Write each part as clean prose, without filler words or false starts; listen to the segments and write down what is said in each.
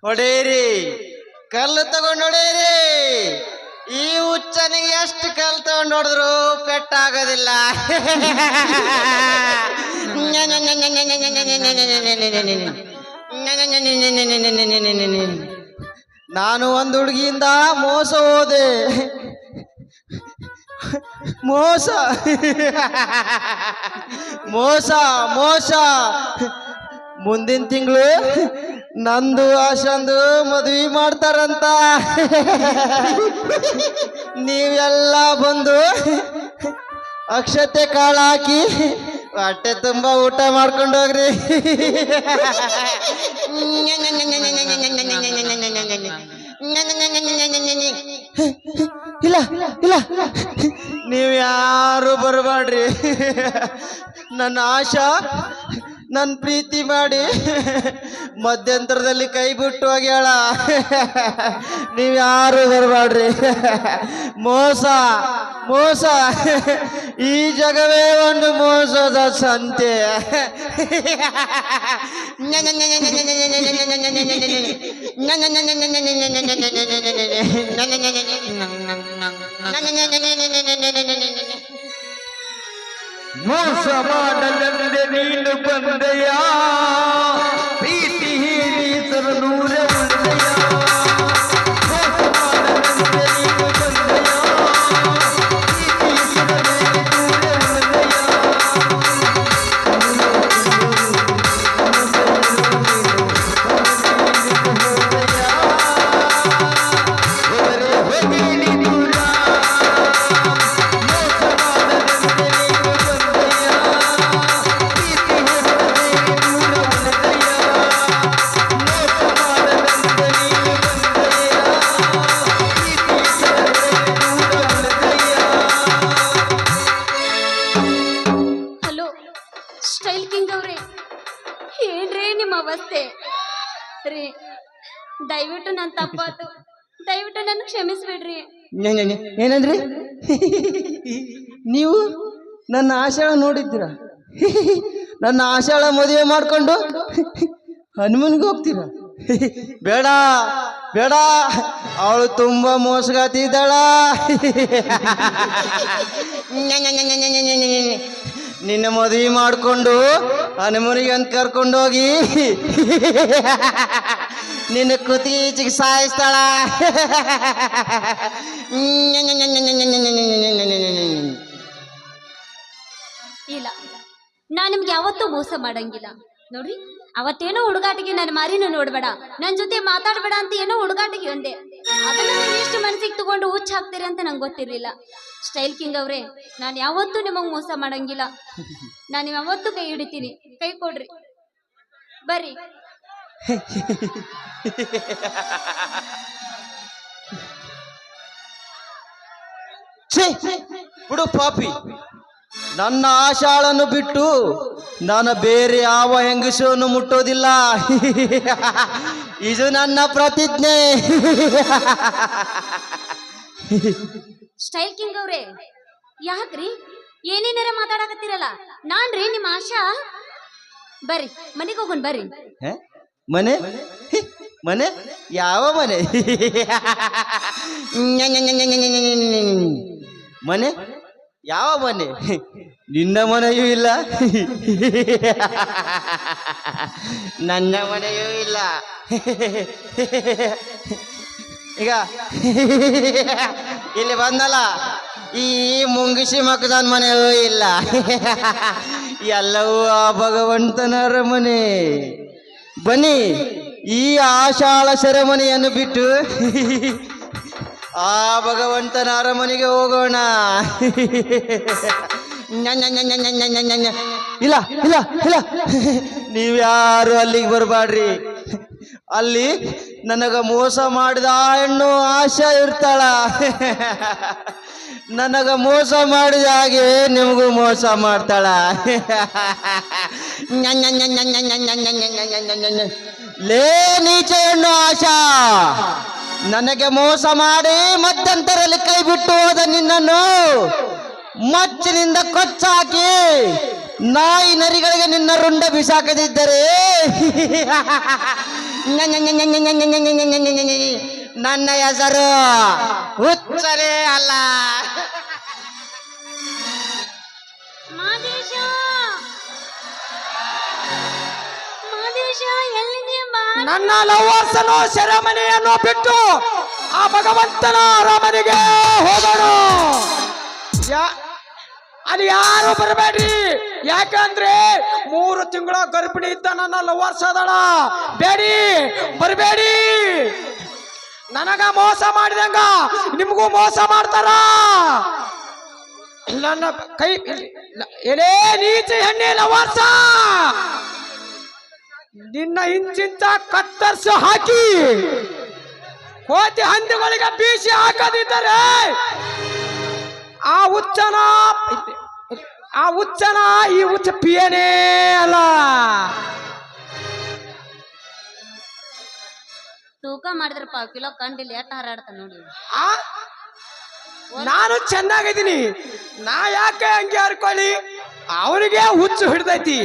ಹೊಡೇರಿ ಕಲ್ಲು ತಗೊಂಡು ಹೊಡೇರಿ. ಈ ಹುಚ್ಚನಿಗೆ ಎಷ್ಟು ಕಲ್ಲು ತಗೊಂಡು ಹೊಡೆದ್ರು ಪೆಟ್ಟಾಗೋದಿಲ್ಲ. ನಾನು ಒಂದು ಹುಡುಗಿಯಿಂದ ಮೋಸ ಹೋದೆ. ಮೋಸ ಮೋಸ ಮೋಸ. ಮುಂದಿನ ತಿಂಗಳು ನಂದು ಆಶಂದು ಮದುವೆ ಮಾಡ್ತಾರಂತ. ನೀವೆಲ್ಲ ಬಂದು ಅಕ್ಷತೆ ಕಾಳು ಹಾಕಿ ಹೊಟ್ಟೆ ತುಂಬ ಊಟ ಮಾಡ್ಕೊಂಡು ಹೋಗ್ರಿ. ಇಲ್ಲ ಇಲ್ಲ, ನೀವು ಯಾರು ಬರಬೇಡ್ರಿ. ನನ್ನ ಆಶಾ ನನ್ನ ಪ್ರೀತಿ ಮಾಡಿ ಮಧ್ಯಂತರದಲ್ಲಿ ಕೈ ಬಿಟ್ಟು ಹೋಗ್ಯಾಳ. ನೀವ್ಯಾರು ಬರಬೇಡ್ರಿ. ಮೋಸ ಮೋಸ. ಈ ಜಗವೇ ಒಂದು ಮೋಸದ ಸಂತೆ. ಮೋಸ ಮಾಡಲೆಂದೆ ನೀನು ಬಂದೆಯ, ಪ್ರೀತಿ ಹೇಳಿ ಸರನೂರ ಉಳಿದೆಯ. ಮೋಸ ಮಾಡಲೆಂದೆ ನೀನು ಬಂದೆಯ, ಪ್ರೀತಿ ಸರನೂರ ಉಳಿದೆಯ. ಸ್ಟೈಲ್ ಕಿಂಗ್ ಅವ್ರೆ, ಏನ್ರಿ ನಿಮ್ಮ ಅವಸ್ಥೆ ರೀ? ದಯವಿಟ್ಟು ನನ್ನ ತಪ್ಪಾತು, ದಯವಿಟ್ಟು ನನ್ನ ಕ್ಷಮಿಸ್ಬಿಡ್ರಿ. ಏನಂದ್ರಿ? ನೀವು ನನ್ನ ಆಶಾಳ ನೋಡಿದ್ದೀರಾ? ನನ್ನ ಆಶಾಳ ಮದುವೆ ಮಾಡ್ಕೊಂಡು ಹನುಮನ್ಗೆ ಹೋಗ್ತೀರಾ? ಬೇಡ ಬೇಡ, ಅವಳು ತುಂಬಾ ಮೋಸಗಾತಿ ಇದ್ದಾಳ. ನಿನ್ನ ಮದುವೆ ಮಾಡಿಕೊಂಡು ಹನುಮನಿಗೆ ಅಂತ ಕರ್ಕೊಂಡೋಗಿ ನಿನ್ನ ಕುತ್ತಿಗೆ ಸಾಯಿಸ್ತಾಳ. ಇಲ್ಲ, ನಾನು ನಿಮ್ಗೆ ಯಾವತ್ತೂ ಮೋಸ ಮಾಡಂಗಿಲ್ಲ ನೋಡ್ರಿ. ಅವತ್ತೇನೋ ಹುಡುಗಾಟಿಗೆ ನನ್ನ ಮಾರಿನ ನೋಡ್ಬೇಡ, ನನ್ನ ಜೊತೆ ಮಾತಾಡ್ಬೇಡ ಅಂತ ಏನೋ ಹುಡುಗಾಟಿಗೆ ಅಂದೆ. ಅದನ್ನ ನೀವು ಎಷ್ಟು ಮನಸ್ಸಿಗೆ ತಗೊಂಡು ಹುಚ್ಚ ಹಾಕ್ತೀರಿ ಅಂತ ನಂಗೆ ಗೊತ್ತಿರಲಿಲ್ಲ. ಸ್ಟೈಲ್ ಕಿಂಗ್ ಅವ್ರೆ, ನಾನು ಯಾವತ್ತೂ ನಿಮಗೆ ಮೋಸ ಮಾಡಂಗಿಲ್ಲ. ನಾನು ಯಾವತ್ತೂ ಕೈ ಹಿಡಿತೀನಿ. ಕೈ ಕೊಡ್ರಿ, ಬರ್ರಿ. ಬಿಡು ಪಾಪಿ, ನನ್ನ ಆಶಾಳನ್ನು ಬಿಟ್ಟು ನಾನು ಬೇರೆ ಯಾವ ಹೆಂಗಸನ್ನು ಮುಟ್ಟೋದಿಲ್ಲ. ಇದು ನನ್ನ ಪ್ರತಿಜ್ಞೆ. ಸ್ಟೈಲ್ ಕಿಂಗ್ ಅವ್ರೆ, ಯಾಕ್ರಿ ಏನೇನಾರ ಮಾತಾಡಕತ್ತೀರಲ್ಲ? ನಾನ್ರಿ ನಿಮ್ಮ ಆಶಾ. ಬರ್ರಿ ಮನೆಗೆ ಹೋಗೋಣ, ಬರ್ರಿ. ಮನೆ ಮನೆ? ಯಾವ ಮನೆ? ಮನೆ? ಯಾವ ಮನೆ? ನಿನ್ನ ಮನೆಯೂ ಇಲ್ಲ, ನನ್ನ ಮನೆಯೂ ಇಲ್ಲ. ಈಗ ಇಲ್ಲಿ ಬಂದಲ್ಲ, ಈ ಮುಂಗಿಸಿ ಮಕ್ಕದನ್ ಮನೆಯೂ ಇಲ್ಲ. ಎಲ್ಲವೂ ಆ ಭಗವಂತನ ಅರಮನೆ. ಬನ್ನಿ, ಈ ಆಶಾಳ ಸೆರೆಮನೆಯನ್ನು ಬಿಟ್ಟು ಆ ಭಗವಂತನ ಅರಮನೆಗೆ ಹೋಗೋಣ. ಇಲ್ಲ ಇಲ್ಲ ಇಲ್ಲ, ನೀವ್ಯಾರು ಅಲ್ಲಿಗೆ ಬರಬೇಡ್ರಿ. ಅಲ್ಲಿ ನನಗ ಮೋಸ ಮಾಡಿದ ಹೆಣ್ಣು ಆಶಾ ಇರ್ತಾಳ. ನನಗ ಮೋಸ ಮಾಡಿದ ಹಾಗೆ ನಿಮಗೂ ಮೋಸ ಮಾಡ್ತಾಳ. ಲೇ ನೀಚ ಹೆಣ್ಣು ಆಶಾ, ನನಗೆ ಮೋಸ ಮಾಡಿ ಮಧ್ಯಂತರಲ್ಲಿ ಕೈ ಬಿಟ್ಟು ಹೋದ ನಿನ್ನನ್ನು ಮಚ್ಚಿನಿಂದ ಕೊಚ್ಚಾಕಿ ನಾಯಿ ನರಿಗಳಿಗೆ ನಿನ್ನ ರುಂಡ ಬಿಸಾಕದಿದ್ದರೆ ನನ್ನ ಹೆಸರು ಹುಚ್ಚರೇ ಅಲ್ಲ. ಮಾದೇಶ ಮಾದೇಶ ಎಲ್ಲಿದೆಯ ನನ್ನ ಲವರ್ಸನು ಸೆರೆಮನೆಯನ್ನು ಬಿಟ್ಟು ಆ ಭಗವಂತನ ಅರಮನೆಗೆ ಹೋಗೋಣ. ಅಲ್ಲಿ ಯಾರು ಬರಬೇಡ್ರಿ, ಯಾಕಂದ್ರೆ 3 ತಿಂಗಳ ಗರ್ಭಿಣಿ ಇದ್ದ ನನ್ನ ಲವರ್ಸ್ ಅದಳ. ಬೇಡಿ, ಬರಬೇಡಿ. ನನಗ ಮೋಸ ಮಾಡಿದಂಗ ನಿಮಗೂ ಮೋಸ ಮಾಡ್ತಾರ. ನನ್ನ ಕೈ ಎಲೇ ನೀಚ ಹೆಣ್ಣೆ ಲವರ್ಸ, ನಿನ್ನ ಇಂಚಿಂಚ ಕತ್ತರಿಸಿ ಹಾಕಿ ಕೋತಿ ಹಂದಿಗಳಿಗೆ ಬೀಸಿ ಹಾಕದಿದ್ದರೆ ಆ ಹುಚ್ಚನ ಈ ಹುಚ್ಚ ಪಿಯನೇ ಅಲ್ಲ. ತೂಕ ಮಾಡಿದ್ರೆ 1 ಕಿಲೋ ಕಂಡಿಲ್ಲ ಎಷ್ಟು ಹಾರಾಡ್ತ ನೋಡಿ. ನಾನು ಚೆನ್ನಾಗಿದ್ದೀನಿ, ನಾ ಯಾಕೆ ಹಂಗೆ ಹರ್ಕೊಳ್ಳಿ? ಅವನಿಗೆ ಹುಚ್ಚು ಹಿಡ್ದೈತಿ.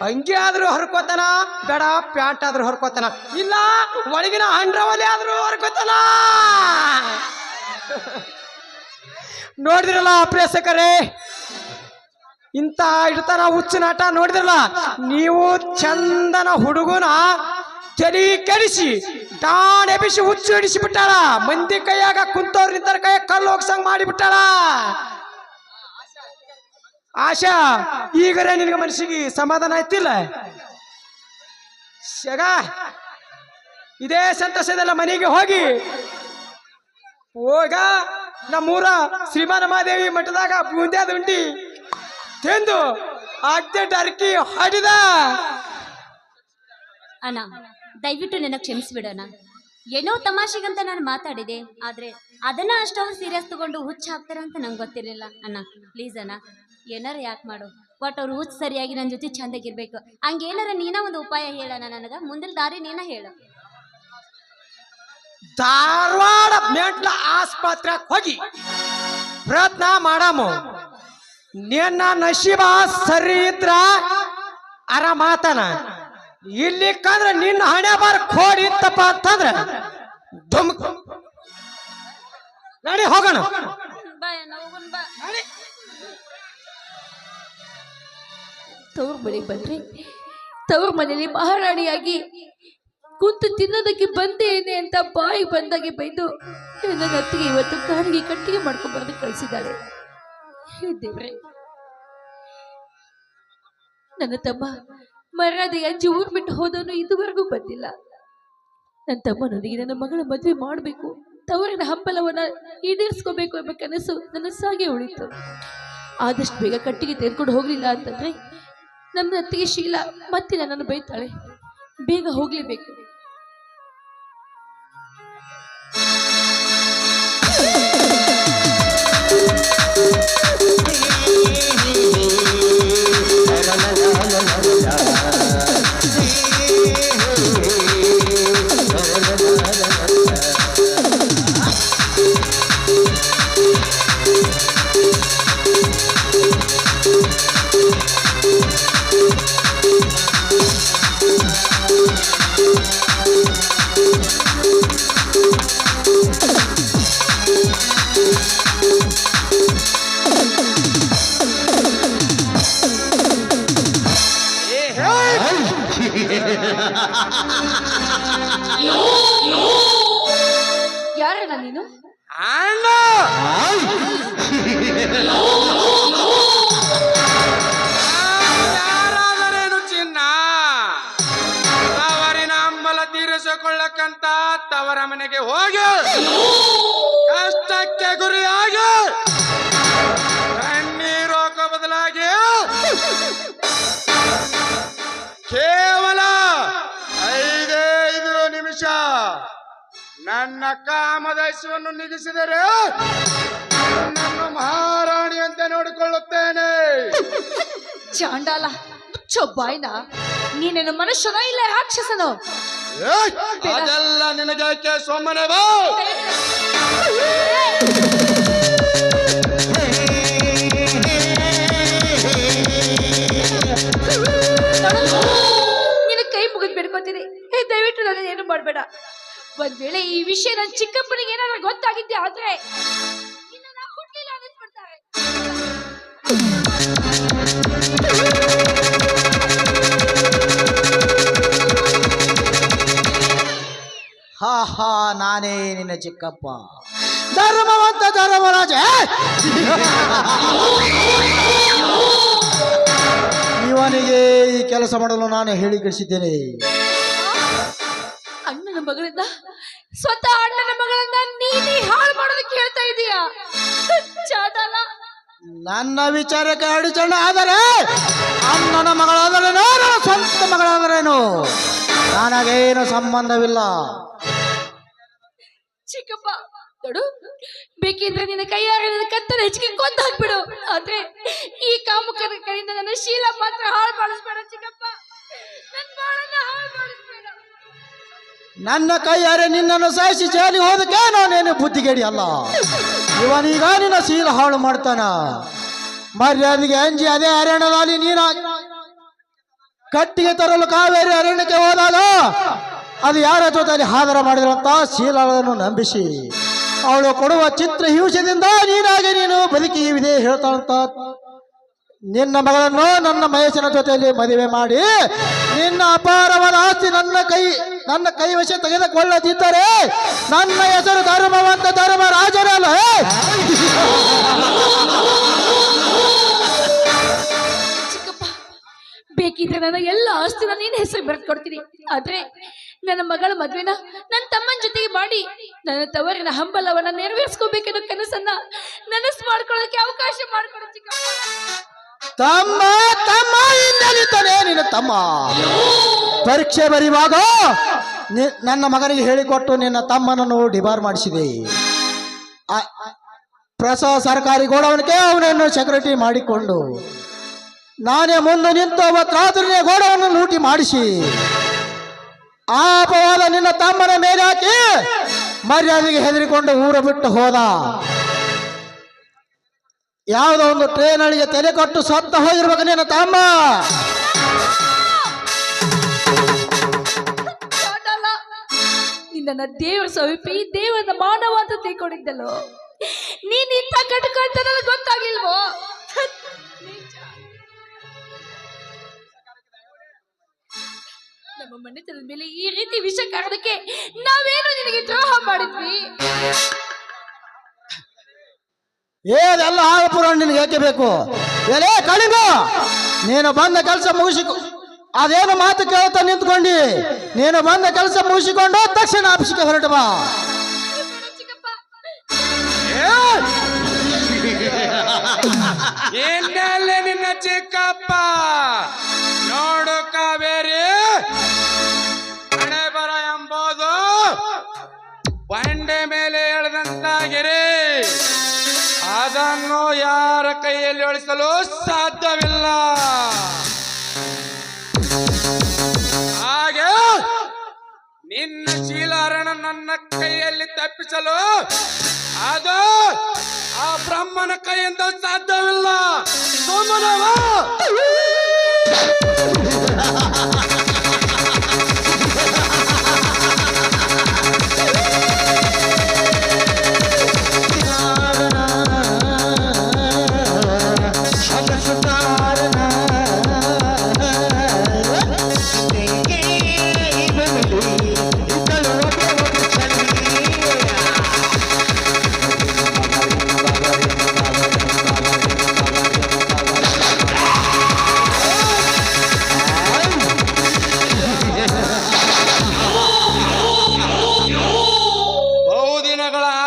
ಹಂಗೆ ಆದ್ರೂ ಹರ್ಕೋತಾನ, ಬೇಡ ಪ್ಯಾಂಟ್ ಆದ್ರೂ ಹರ್ಕೋತಾನ, ಇಲ್ಲ ಒಳಗಿನ ಹಂಡ್ರವಲ್ಲಿ ಆದ್ರೂ ಹರ್ಕೋತಾನ. ನೋಡಿದ್ರಲ್ಲ ಪ್ರೇಕ್ಷಕರೇ, ಇಂಥ ಇಡ್ತಾನ ಹುಚ್ಚು ನಾಟ ನೋಡಿದ್ರಲ್ಲ ನೀವು. ಚಂದನ ಹುಡುಗನ ತಲೆ ಕೆಡಿಸಿ ದಾಣ ಎಬಿಸಿ ಹುಚ್ಚು ಹಿಡಿಸಿ ಬಿಟ್ಟಾಳ. ಮಂದಿ ಕೈಯಾಗ ಕುಂತವ್ರು ನಿಂತರ ಕೈಯಾಗ ಕಲ್ಲು ಹೋಗ್ಸಂಗ್ ಮಾಡಿಬಿಟ್ಟಾಳ. ಆಶಾ, ಈಗರೇ ನಿನಗೆ ಮನಸ್ಸಿಗೆ ಸಮಾಧಾನ ಆಯ್ತಿಲ್ಲ? ಶಗ ಇದೇ ಸಂತಸದಲ್ಲ ಮನೆಗೆ ಹೋಗಿ ಹೋಗ ನಮ್ಮೂರ ಶ್ರೀಮಾನ ಮಹಾದೇವಿ ಮಠದಾಗ ಬೂಂದ್ಯಾದ ಉಂಡಿ ತಿಂದು ಅಡ್ಡೆ ಅರ್ಕಿ ಹಾಡಿದ. ಅಣ್ಣ ದಯವಿಟ್ಟು ನನ್ನ ಕ್ಷಮಿಸ್ಬಿಡೋಣ. ಏನೋ ತಮಾಷೆಗಂತ ನಾನು ಮಾತಾಡಿದೆ, ಆದ್ರೆ ಅದನ್ನ ಅಷ್ಟೊಂದು ಸೀರಿಯಸ್ ತಗೊಂಡು ಹುಚ್ಚ ಹಾಕ್ತಾರ ಅಂತ ನಂಗೆ ಗೊತ್ತಿರಲಿಲ್ಲ. ಅಣ್ಣ ಪ್ಲೀಸ್ ಅಣ್ಣ, ಏನಾರ ಯಾಕೆ ಮಾಡು, ಬಟ್ ಅವ್ರು ಹುಚ್ಚ ಸರಿಯಾಗಿ ನನ್ನ ಜೊತೆ ಚಂದಾಗಿರ್ಬೇಕು. ಹಂಗೇನಾರ ನೀನ ಒಂದು ಉಪಾಯ ಹೇಳೋಣ ನನಗ, ಮುಂದಿನ ದಾರಿ ನೀನ ಹೇಳು. ಧಾರವಾಡ ಮೆಂಟ್ಲ ಆಸ್ಪತ್ರೆಗೆ ಹೋಗಿ ಪ್ರಯತ್ನ ಮಾಡಾಮ. ನಿನ್ನ ನಶೀಬ ಸರಿ ಇದ್ರ ಆರಾಮಾತನ. ಇಲ್ಲಿ ಕಂದ್ರೆ ನಿನ್ನ ಹಣೆ ಬಾರ ಕೋಡಿ ಇತ್ತಪ್ಪ ಅಂತಂದ್ರೆ ಧುಮ್ ನಡಿ ಹೋಗೋಣ. ತವ್ರ ಮನೆಗೆ ಬಂದ್ರೆ ತವ್ರ ಮನೇಲಿ ಮಹಾರಾಣಿಯಾಗಿ ಕುಂತು ತಿನ್ನೋದಕ್ಕೆ ಬಂದೇನೆ ಅಂತ ಬಾಯಿ ಬಂದಾಗೆ ಬೈದು ನನ್ನ ಅತ್ತಿಗೆ ಇವತ್ತು ಕಾಡಿಗೆ ಕಟ್ಟಿಗೆ ಮಾಡ್ಕೊಂಡು ಬರೆದು ಕಳಿಸಿದ್ದಾಳೆ. ದೇವ್ರೆ, ನನ್ನ ತಮ್ಮ ಮರ್ಯಾದೆಯ ಊರು ಬಿಟ್ಟು ಹೋದನು ಇದುವರೆಗೂ ಬಂದಿಲ್ಲ. ನನ್ನ ತಮ್ಮನೊಂದಿಗೆ ನನ್ನ ಮಗಳ ಮದುವೆ ಮಾಡಬೇಕು, ತವರಿನ ಹಂಬಲವನ್ನ ಈಡೇರಿಸ್ಕೋಬೇಕು ಎಂಬ ಕನಸು ನನ್ನ ಸಾಗೆ ಉಳಿತು. ಆದಷ್ಟು ಬೇಗ ಕಟ್ಟಿಗೆ ತೆಗೆದುಕೊಂಡು ಹೋಗ್ಲಿಲ್ಲ ಅಂತಂದ್ರೆ ನನ್ನ ಅತ್ತಿಗೆ ಶೀಲ ಮತ್ತೆ ನನ್ನನ್ನು ಬೈತಾಳೆ. ಬೇಗ ಹೋಗ್ಲೇಬೇಕು. ಯಾರಣ್ಣ ನೀನು? ಯಾರಾದರೇನು ಚಿನ್ನ, ತವರಿನ ಹಂಬಲ ತೀರಿಸಿಕೊಳ್ಳಕ್ಕಂತ ತವರ ಮನೆಗೆ ಹೋಗಿ ಕಷ್ಟಕ್ಕೆ ಗುರಿಯಾಗಿ ಕಣ್ಣೀರು ಹಾಕೋ ಬದಲಾಗಿ ಕೇವಲ 5 ನಿಮಿಷ ನನ್ನ ಕಾಮದೈಸವನ್ನು ನಿಗಿಸಿದರೆ ನನ್ನ ಮಹಾರಾಣಿ ಅಂತ ನೋಡಿಕೊಳ್ಳುತ್ತೇನೆ. ಚಾಂಡಾಲ, ಚೊಬ್ಬಾಯ್ನ ನೀನೇನು ಮನುಷ್ಯನೋ ಇಲ್ಲ ರಾಕ್ಷಸನೋ? ಅದೆಲ್ಲ ನಿನಗೆ ಸೋಮನೆ ಬಾ. ನಿನ್ನ ಕೈ ಮುಗಿದ್ ಬೇಡ್ಕೊತೀನಿ, ದಯವಿಟ್ಟು ನನ್ನ ಏನು ಮಾಡ್ಬೇಡ. ಒಂದ್ ವೇಳೆ ಈ ವಿಷಯ ನನ್ನ ಚಿಕ್ಕಪ್ಪನಿಗೆ ಏನಾದ್ರು ಗೊತ್ತಾಗಿದ್ದೆ ಆದ್ರೆ ನಿನ್ನನ್ನ ಹುಡ್ಲಿಲ್ಲ ಅನ್ನಿಸ್ಬಿಡ್ತಾರೆ. ಹಾ ಹಾ, ನಾನೇ ನಿನ್ನ ಚಿಕ್ಕಪ್ಪ, ಧರ್ಮವಂತ ಧರ್ಮರಾಜ. ಇವನಿಗೆ ಈ ಕೆಲಸ ಮಾಡಲು ನಾನು ಹೇಳಿ ಕಳಿಸಿದ್ದೇನೆ. ಅಣ್ಣನ ಮಗಳಿಂದ, ಸ್ವತಃ ಅಣ್ಣನ ಮಗಳಿಂದ ನೀನೇ ಹಾಳು ಮಾಡೋದಕ್ಕೆ ಹೇಳ್ತಾ ಇದೀಯಾ? ಚಾದಲ್ಲ, ನನ್ನ ವಿಚಾರಕ್ಕೆ ಅಡಿಚಣ್ಣ ಆದರೆ ಅಣ್ಣನ ಮಗಳಾದರೇನೋ ನನ್ನ ಸ್ವಂತ ಮಗಳಾದರೇನು ನನಗೇನು ಸಂಬಂಧವಿಲ್ಲ. ಚಿಕ್ಕಪ್ಪ ನೋಡು, ಬೇಕಿದ್ರೆ ನಿನ್ನ ಕೈಯಾರೆ ನನ್ನ ಕತ್ತನ ಹೆಚ್ಚಿಗೆ ಕೊಂದು ಹಾಕ್ಬಿಡು, ಆದ್ರೆ ಈ ಕಾಮುಕರ ಕಡೆಯಿಂದ ನನ್ನ ಶೀಲ ಮಾತ್ರ ಹಾಳು ಮಾಡಿಸ್ಬೇಡ ಚಿಕ್ಕಪ್ಪ. ನನ್ನ ಬಾಳನ್ನ ಹಾಳು ಮಾಡಿಸ್ಬೇಡ. ನನ್ನ ಕೈಯಾರೆ ನಿನ್ನನ್ನು ಸಾಯಿಸಿ ಜಾಲಿ ಹೋದಕ್ಕೆ ನಾನೇನು ಬುದ್ಧಿಗೇಡಿ ಅಲ್ಲ. ಇವನೀಗ ನಿನ್ನ ಶೀಲ ಹಾಳು ಮಾಡ್ತಾನ. ಮರ್ಯಾದೆಗೆ ಅಂಜಿ ಅದೇ ಅರಣ್ಯದಲ್ಲಿ ನೀನು ಕಟ್ಟಿಗೆ ತರಲು ಕಾವೇರಿ ಅರಣ್ಯಕ್ಕೆ ಹೋದಾಗ ಅದು ಯಾರ ಜೊತೆಯಲ್ಲಿ ಹಾದರ ಮಾಡಿದ್ರಂತ ಶೀಲಗಳನ್ನು ನಂಬಿಸಿ ಅವಳು ಕೊಡುವ ಚಿತ್ರ ಹಿಂಸೆದಿಂದ ನೀನು ಬದುಕಿವಿದೆ ಹೇಳ್ತಾಳಂತ ನಿನ್ನ ಮಗಳನ್ನು ನನ್ನ ಮಹೇಶನ ಜೊತೆಯಲ್ಲಿ ಮದುವೆ ಮಾಡಿ ನಿನ್ನ ಅಪಾರವಾದ ಆಸ್ತಿ ನನ್ನ ಕೈವಶ ತೆಗೆದುಕೊಳ್ಳದಿದ್ದರೆ ನನ್ನ ಹೆಸರು ಧರ್ಮವಂತ ಧರ್ಮರಾಜರಲ್ಲ. ಚಿಕ್ಕಪ್ಪ, ಬೇಕಿದ್ರೆ ನನ್ನ ಎಲ್ಲ ಆಸ್ತಿನ ನೀನ್ ಹೆಸರು ಬರ್ಕೊಡ್ತೀನಿ, ಆದ್ರೆ ನನ್ನ ಮಗಳ ಮದ್ವೆನ ನನ್ನ ತಮ್ಮನ ಜೊತೆಗೆ ಮಾಡಿ ನನ್ನ ತವರಿನ ಹಂಬಲವನ್ನ ನೆರವೇರಿಸ್ಕೋಬೇಕನ್ನೋ ಕನಸನ್ನ ನನಸು ಮಾಡ್ಕೊಳ್ಳೋದಕ್ಕೆ ಅವಕಾಶ ಮಾಡ್ಕೊಡು ಚಿಕ್ಕಪ್ಪ. ತಮ್ಮ ತಮ್ಮ ಇನ್ನೆಲ್ಲಿದ್ದಾನೆ ನಿನ್ನ ತಮ್ಮ? ಪರೀಕ್ಷೆ ಬರೆಯುವಾಗ ನನ್ನ ಮಗನಿಗೆ ಹೇಳಿಕೊಟ್ಟು ನಿನ್ನ ತಮ್ಮನನ್ನು ಡಿಬಾರ್ ಮಾಡಿಸಿದೆ. ಸರ್ಕಾರಿ ಗೋಡೌನ್ಗೆ ಅವನನ್ನು ಸೆಕ್ಯೂರಿಟಿ ಮಾಡಿಕೊಂಡು ನಾನೇ ಮುಂದೆ ನಿಂತು ಅವತ್ತು ರಾತ್ರಿನೇ ಗೋಡವನ್ನು ಲೂಟಿ ಮಾಡಿಸಿ ಆ ಅಪವಾದ ನಿನ್ನ ತಮ್ಮನ ಮೇಲೆ ಹಾಕಿ ಮರ್ಯಾದೆಗೆ ಹೆದರಿಕೊಂಡು ಊರ ಬಿಟ್ಟು ಹೋದ. ಯಾವುದೋ ಒಂದು ಟ್ರೈನ್ ಅಳಿಗೆ ತಲೆ ಕೊಟ್ಟು ಸತ್ತ ಹೋಗಿರ್ಬೇಕು ನಿನ್ನ ತಮ್ಮ. ನಿನ್ನ ದೇವರ ಸಮೀಪಿ ದೇವರ ಮಾನವ ಅಂತ ತಿಳ್ಕೊಂಡಿದ್ದಲ್ಲೋ, ನೀನ್ ಇಂಥ ಕಟಕ ಅಂತ ನನಗೆ ಗೊತ್ತಾಗಿಲ್ವೋ? ನಮ್ಮ ಮನೆತನದ ಮೇಲೆ ಈ ರೀತಿ ವಿಷ ಕಾರಣಕ್ಕೆ ನಾವೇನು ನಿನಗೆ ದ್ರೋಹ ಮಾಡಿದ್ವಿ? ಏನೆಲ್ಲ ಹಾಳು ನಿನಗೆ ಏಕೆ ಬೇಕು? ಎಲೆ ಕಳಿಂಗ, ನೀನು ಬಂದ ಕೆಲಸ ಮುಗಿಸಿಕೊ. ಅದೇನು ಮಾತು ಕೇಳ್ತಾ ನಿಂತ್ಕೊಂಡಿ? ನೀನು ಬಂದ ಕೆಲಸ ಮುಗಿಸಿಕೊಂಡು ತಕ್ಷಣ ಆಫೀಸ್ಗೆ ಹೊರಟು ಬಾ. ಇನ್ನೆಲ್ಲಿ ನಿನ್ನ ಚಿಕ್ಕಪ್ಪ? ನೋಡು ಕಾವೇರಿ, ಹಣೆ ಬರ ಎಂಬುದು ಬಂಡೆ ಮೇಲೆ ಎಳೆದಂತಾಗಿರಿ. ಅದನ್ನು ಯಾರ ಕೈಯಲ್ಲಿ ಒಳಿಸಲು ಸಾಧ್ಯವಿಲ್ಲ. ಹಾಗೆ ನಿನ್ನ ಶೀಲಾರಣ ನನ್ನ ಕೈಯಲ್ಲಿ ತಪ್ಪಿಸಲು ಅದು ಆ ಬ್ರಹ್ಮನ ಕೈಯಿಂದ ಸಾಧ್ಯವಿಲ್ಲ. ಸೋಮನವ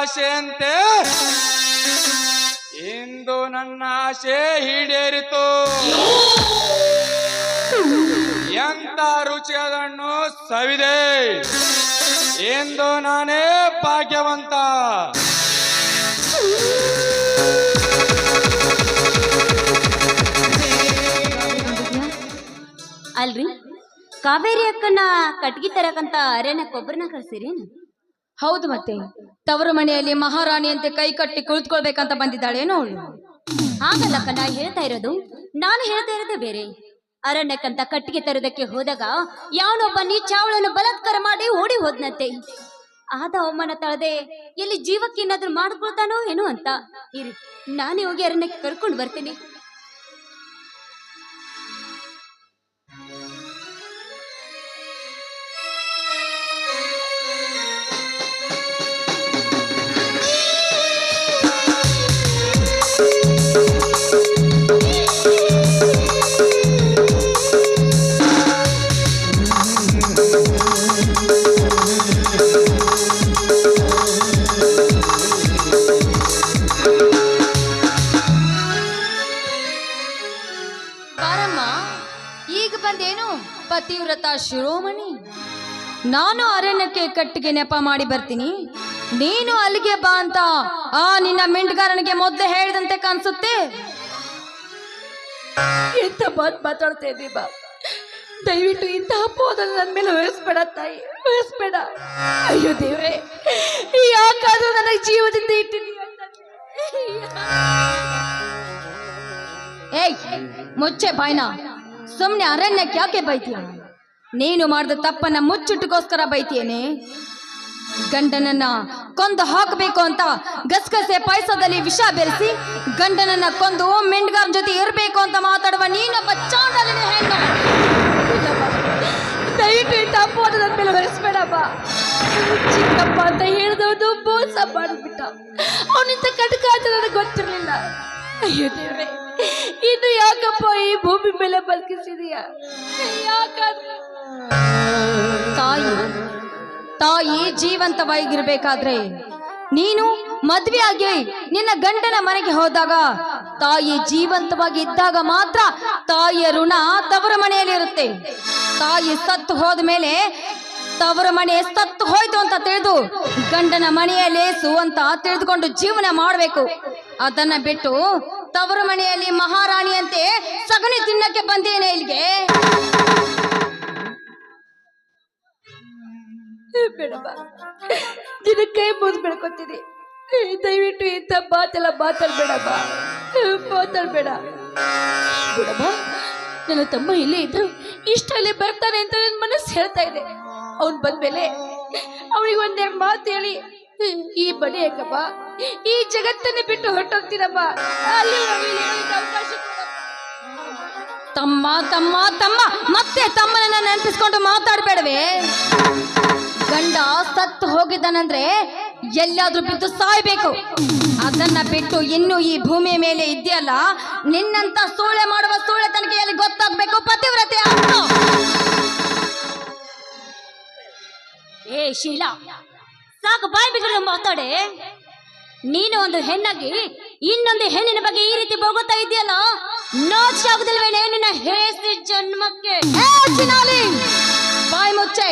ಆಸೆಯಂತೆ ಇಂದು ನನ್ನ ಆಸೆ ಈಡೇರಿತು. ಎಂತ ರುಚಿಯಾದಣ್ಣು ಸವಿದೆ. ಎಂದು ನಾನೇ ಭಾಗ್ಯವಂತ. ಅಲ್ರಿ, ಕಾವೇರಿ ಅಕ್ಕನ ಕಟ್ಗಿ ತರಕಂತ ಅರಣ್ಯಕ್ಕೆ ಒಬ್ಬರನ್ನ ಕಳ್ಸಿರೇನು? ಹೌದು, ಮತ್ತೆ ತವರು ಮನೆಯಲ್ಲಿ ಮಹಾರಾಣಿಯಂತೆ ಕೈ ಕಟ್ಟಿ ಕುಳಿತುಕೊಳ್ಬೇಕಂತ ಬಂದಿದ್ದಾಳೇನೋ ಅವಳು. ಹಾಗಲ್ಲಕ್ಕ ನಾನು ಹೇಳ್ತಾ ಇರೋದು ಬೇರೆ. ಅರಣ್ಯಕ್ಕಂತ ಕಟ್ಟಿಗೆ ತರೋದಕ್ಕೆ ಹೋದಾಗ ಯಾವನೊಬ್ಬ ನೀಚಾವಳನ್ನು ಬಲಾತ್ಕಾರ ಮಾಡಿ ಓಡಿ ಹೋದ್ನಂತೆ. ಆದ ಅವಮಾನ ತಳದೆ ಎಲ್ಲಿ ಜೀವಕ್ಕೆ ಏನಾದ್ರೂ ಮಾಡ್ಕೊಳ್ತಾನೋ ಏನೋ ಅಂತ. ಇರಿ, ನಾನೇ ಹೋಗಿ ಅರಣ್ಯಕ್ಕೆ ಕರ್ಕೊಂಡು ಬರ್ತೀನಿ. ಪತಿವ್ರತ ಶಿರೋಮಣಿ, ನಾನು ಅರಣ್ಯಕ್ಕೆ ಕಟ್ಟಿಗೆ ನೆಪ ಮಾಡಿ ಬರ್ತೀನಿ, ನೀನು ಅಲ್ಲಿಗೆ ಬಾ ಅಂತ ಆ ನಿನ್ನ ಮಿಂಡ್ಗಾರನಿಗೆ ಮೊದಲೇ ಹೇಳಿದಂತೆ ಕಾಣಿಸುತ್ತೆ. ಎಂತ ಮಾತಾಡ್ತಾ ಇದ್ದೀ ಬಾ, ದಯವಿಟ್ಟು ಇಂತಹ ಪೋದನ್ನು ನನ್ನ ಮೇಲೆ ವಹಿಸ್ಬೇಡ ತಾಯಿ, ವಹಿಸ್ಬೇಡ. ಅಯ್ಯೋ ದೇವ್ರೆ, ಯಾಕಾದ್ರೂ ನನಗೆ ಜೀವದಿಂದ ಇಟ್ಟಿದ್ದೀಯ? ಏಯ್, ಮುಚ್ಚೆ ಬಾಯ್ನ. ಸುಮ್ನೆ ಅರಣ್ಯಕ್ಕೆ ಯಾಕೆ ಬೈತೀಯ? ನೀನು ಮಾಡಿದ ತಪ್ಪನ್ನ ಮುಚ್ಚಿಟ್ಟುಗೋಸ್ಕರ ಬೈತೀಯೇನೆ? ಗಂಡನನ್ನ ಕೊಂದು ಹಾಕಬೇಕು ಅಂತ ಗಸಗಸೆ ಪಾಯಸದಲ್ಲಿ ವಿಷ ಬೆರೆಸಿ ಗಂಡನನ್ನ ಕೊಂದು ಮೆಂಡ್ಗಾರ ಜೊತೆ ಇರಬೇಕು ಅಂತ ಮಾತಾಡುವ ನೀನೊಬ್ಬ ಚಾಂಡಾಲಿನ ಹೆಣ್ಣು. ದಯವಿಟ್ಟು ಈ ತಪ್ಪು ನನ್ನ ಮೇಲೆ ಹೊರಿಸ್ಬೇಡಪ್ಪ. ಚಿಕ್ಕಪ್ಪ ಅಂತ ಹೇಳಿದವನು ಮೋಸ ಮಾಡಿಬಿಟ್ಟ. ಅವನಿಂದ ಕಟಕ ಅಂತ ನನಗೆ ಗೊತ್ತಿರಲಿಲ್ಲ. ಅಯ್ಯೋ ದೇವ್ರೆ, ಇನ್ನು ಯಾಕಪ್ಪ ಈ ಭೂಮಿ ಮೇಲೆ ಬದುಕಿಸಿದೀಯ? ಯಾಕಾದ್ರೆ ತಾಯಿ ಜೀವಂತವಾಗಿರ್ಬೇಕಾದ್ರೆ ನೀನು ಮದ್ವೆ ಆಗಿ ನಿನ್ನ ಗಂಡನ ಮನೆಗೆ ಹೋದಾಗ ತಾಯಿ ಜೀವಂತವಾಗಿ ಇದ್ದಾಗ ಮಾತ್ರ ತಾಯಿಯ ಋಣ ತವರ ಮನೆಯಲ್ಲಿ ಇರುತ್ತೆ. ತಾಯಿ ಸತ್ತು ಹೋದ ಮೇಲೆ ತವರ ಮನೆ ಸತ್ತು ಹೋಯ್ತು ಅಂತ ತಿಳಿದು ಗಂಡನ ಮನೆಯಲ್ಲೇಸು ಅಂತ ತಿಳಿದುಕೊಂಡು ಜೀವನ ಮಾಡಬೇಕು. ಅದನ್ನ ಬಿಟ್ಟು ತವರ ಮನೆಯಲ್ಲಿ ಮಹಾರಾಣಿಯಂತೆ ಸಗಣಿ ತಿನ್ನಕ್ಕೆ ಬಂದೇನೆ ಇಲ್ಲಿಗೆ. ಬೇಡಮ್ಮ, ನಿನ್ನ ಕೈ ಮುಗಿದು ಬೆಳ್ಕೊತೀನಿ. ದಯವಿಟ್ಟು ಇಂಥ ಮಾತೆಲ್ಲ ಮಾತಾಡ್ಬೇಡಮ್ಮ, ಮಾತಾಡ್ಬೇಡ. ಬಿಡಮ್ಮ, ನನ್ನ ತಮ್ಮ ಇಲ್ಲೇ ಇದ್ರು ಇಷ್ಟಲ್ಲೇ ಬರ್ತಾನೆ ಅಂತ ನನ್ನ ಮನಸ್ಸು ಹೇಳ್ತಾ ಇದೆ. ಅವನು ಬಂದ್ಮೇಲೆ ಅವಳಿಗೆ ಒಂದೆರಡು ಮಾತು ಹೇಳಿ ಈ ಬಡಿ ಯಾಕಪ್ಪ, ಈ ಜಗತ್ತನ್ನೇ ಬಿಟ್ಟು ಹೊರಟೋಗ್ತೀನಮ್ಮ. ಅಲ್ಲಿ ಅವಕಾಶ ತಮ್ಮ ತಮ್ಮ ತಮ್ಮ ಮತ್ತೆ ತಮ್ಮನನ್ನ ನೆನಪಿಸ್ಕೊಂಡು ಮಾತಾಡ್ಬೇಡವೇ? ಗಂಡ ಸತ್ತು ಹೋಗಿದ್ದಾನಂದ್ರೆ ಎಲ್ಲಾದ್ರೂ ಬಿದ್ದು ಸಾಯ್ಬೇಕು. ಅದನ್ನ ಬಿಟ್ಟು ಇನ್ನು ಈ ಭೂಮಿಯ ಮೇಲೆ ಇದೆಯಲ್ಲ, ನಿನ್ನಂತ ಸೂಳೆ ಮಾಡುವ ಸೂಳೆ ತನಗೆ ಎಲ್ಲಿ ಗೊತ್ತಾಗ್ಬೇಕು ಪತಿವ್ರತೆ ಅಂತ. ಏ ಶೀಲಾ, ಸಾಕು ಬಾಯ್ ಬಿಗರು ಮಾತಾಡೆ. ನೀನು ಒಂದು ಹೆಣ್ಣಾಗಿ ಇನ್ನೊಂದು ಹೆಣ್ಣಿನ ಬಗ್ಗೆ ಈ ರೀತಿ ಬೋಗುತ್ತಾ ಇದೆಯಲ್ಲ, ನಾಚಿಕೆ ಆಗುದಿಲ್ವೇನೆ ನಿನ್ನ ಹೇಸಿ ಜನ್ಮಕ್ಕೆ? ಬಾಯ್ ಮುಚ್ಚೆ.